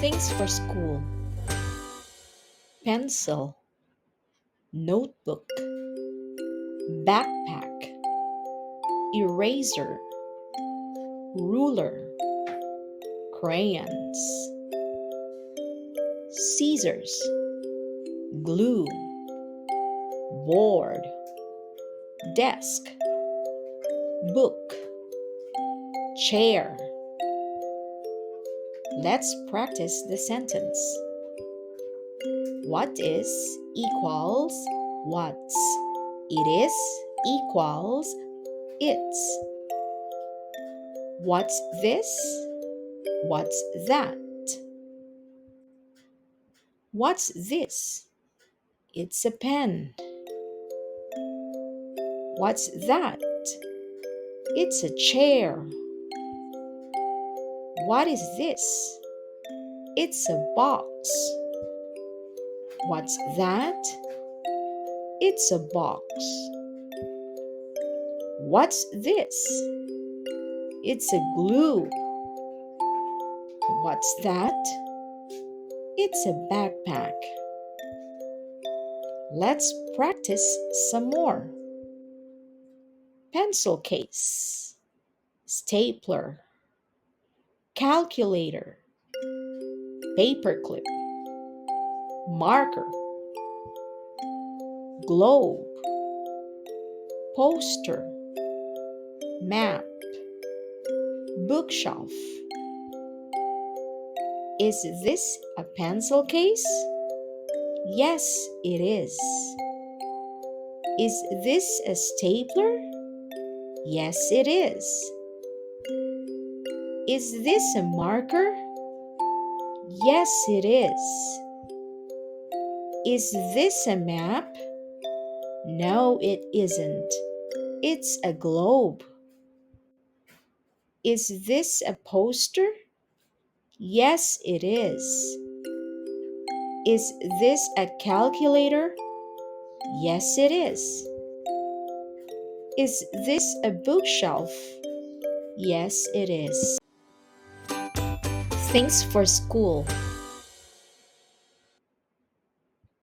Things for school: pencil, notebook, backpack, eraser, ruler, crayons, scissors, glue, board, desk, book, chair. Let's practice the sentence. What is equals what's. It is equals it's. What's this? What's that? What's this? It's a pen. What's that? It's a chair. What is this? It's a box. What's that? It's a box. What's this? It's a glue. What's that? It's a backpack. Let's practice some more. Pencil case, stapler, calculator, paperclip, marker, globe, poster, map, bookshelf. Is this a pencil case? Yes, it is. Is this a stapler? Yes, it is. Is this a marker? Yes, it is. Is this a map? No, it isn't. It's a globe. Is this a poster? Yes, it is. Is this a calculator? Yes, it is. Is this a bookshelf? Yes, it is. Things for school: